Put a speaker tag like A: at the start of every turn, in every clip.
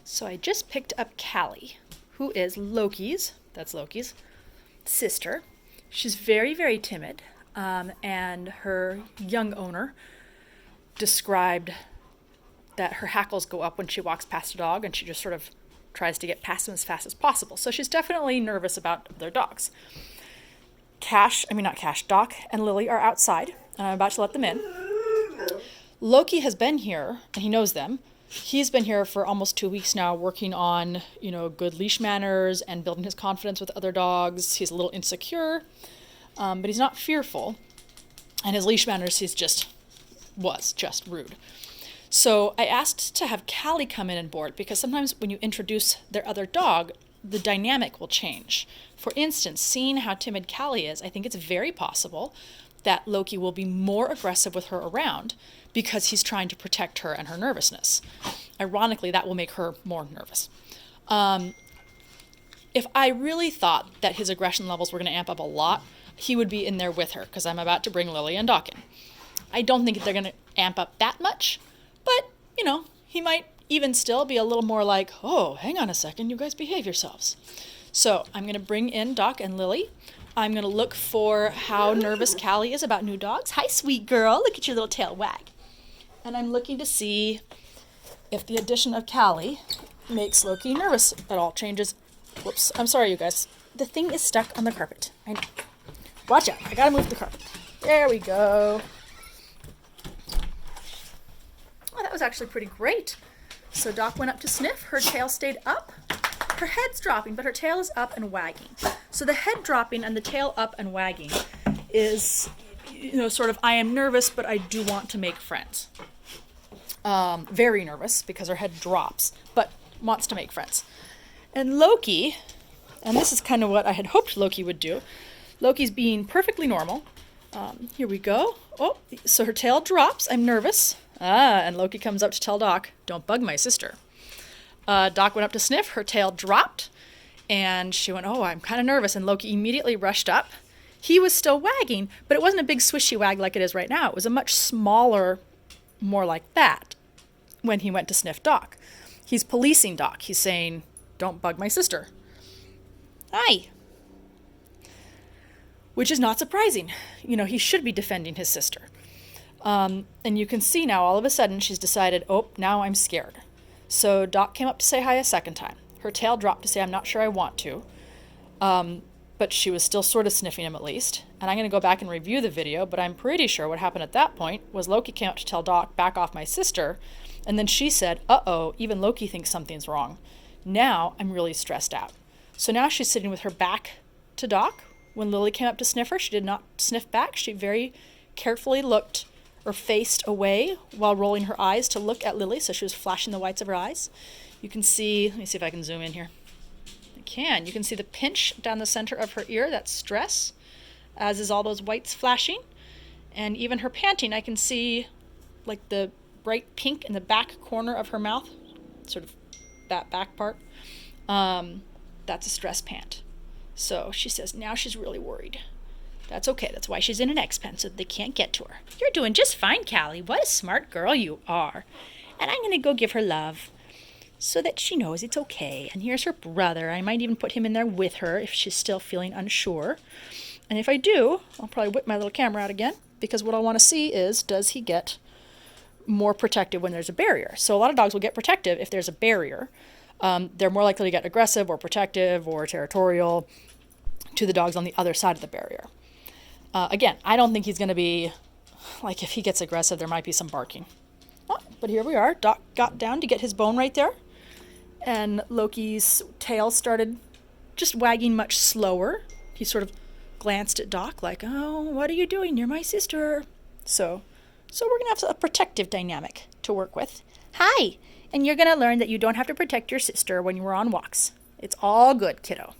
A: So I just picked up Kali, who is that's Loki's sister. She's very, very timid, and her young owner described that her hackles go up when she walks past a dog, and she just sort of tries to get past him as fast as possible. So she's definitely nervous about their dogs. Doc and Lily are outside, and I'm about to let them in. Loki has been here, and he knows them. He's been here for almost 2 weeks now, working on, good leash manners and building his confidence with other dogs. He's a little insecure, but he's not fearful. And his leash manners, was just rude. So I asked to have Kali come in and board, because sometimes when you introduce their other dog, the dynamic will change. For instance, seeing how timid Kali is, I think it's very possible that Loki will be more aggressive with her around because he's trying to protect her and her nervousness. Ironically, that will make her more nervous. If I really thought that his aggression levels were going to amp up a lot, he would be in there with her, because I'm about to bring Lily and Doc in. I don't think they're going to amp up that much, but, he might even still be a little more like, oh, hang on a second, you guys behave yourselves. So I'm going to bring in Doc and Lily. I'm going to look for how nervous Kali is about new dogs. Hi, sweet girl. Look at your little tail wag. And I'm looking to see if the addition of Kali makes Loki nervous at all. Whoops. I'm sorry, you guys. The thing is stuck on the carpet. I know. Watch out. I got to move the carpet. There we go. Oh, that was actually pretty great. So Doc went up to sniff. Her tail stayed up. Her head's dropping, but her tail is up and wagging. So the head dropping and the tail up and wagging is, sort of, I am nervous, but I do want to make friends. Very nervous because her head drops, but wants to make friends. And Loki, and this is kind of what I had hoped Loki would do, Loki's being perfectly normal. Here we go. Oh, so her tail drops. I'm nervous. And Loki comes up to tell Doc, don't bug my sister. Doc went up to sniff. Her tail dropped. And she went, oh, I'm kind of nervous. And Loki immediately rushed up. He was still wagging, but it wasn't a big swishy wag like it is right now. It was a much smaller, more like that, when he went to sniff Doc. He's policing Doc. He's saying, don't bug my sister. Hi. Which is not surprising. He should be defending his sister. And you can see now, all of a sudden, she's decided, oh, now I'm scared. So Doc came up to say hi a second time. Her tail dropped to say, I'm not sure I want to. But she was still sort of sniffing him at least. And I'm going to go back and review the video, but I'm pretty sure what happened at that point was Loki came up to tell Doc, back off my sister. And then she said, uh-oh, even Loki thinks something's wrong. Now I'm really stressed out. So now she's sitting with her back to Doc. When Lily came up to sniff her, she did not sniff back. She very carefully looked or faced away while rolling her eyes to look at Lily, so she was flashing the whites of her eyes. You can see, let me see if I can zoom in here. I can. You can see the pinch down the center of her ear, that's stress, as is all those whites flashing. And even her panting, I can see like the bright pink in the back corner of her mouth, sort of that back part. That's a stress pant. So she says now she's really worried. That's okay. That's why she's in an X-Pen, so they can't get to her. You're doing just fine, Kali. What a smart girl you are. And I'm going to go give her love so that she knows it's okay. And here's her brother. I might even put him in there with her if she's still feeling unsure. And if I do, I'll probably whip my little camera out again, because what I want to see is, does he get more protective when there's a barrier? So a lot of dogs will get protective if there's a barrier. They're more likely to get aggressive or protective or territorial to the dogs on the other side of the barrier. Again, I don't think he's going to be, like, if he gets aggressive, there might be some barking. Oh, but here we are. Doc got down to get his bone right there. And Loki's tail started just wagging much slower. He sort of glanced at Doc like, oh, what are you doing? You're my sister. So we're going to have a protective dynamic to work with. Hi, and you're going to learn that you don't have to protect your sister when you're on walks. It's all good, kiddo.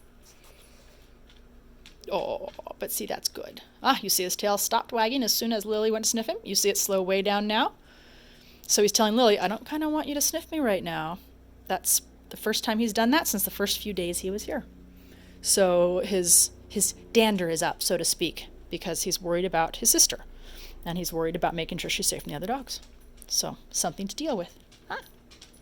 A: Oh, but see, that's good. You see his tail stopped wagging as soon as Lily went to sniff him. You see it slow way down now. So he's telling Lily, I don't kind of want you to sniff me right now. That's the first time he's done that since the first few days he was here. So his dander is up, so to speak, because he's worried about his sister. And he's worried about making sure she's safe from the other dogs. So something to deal with.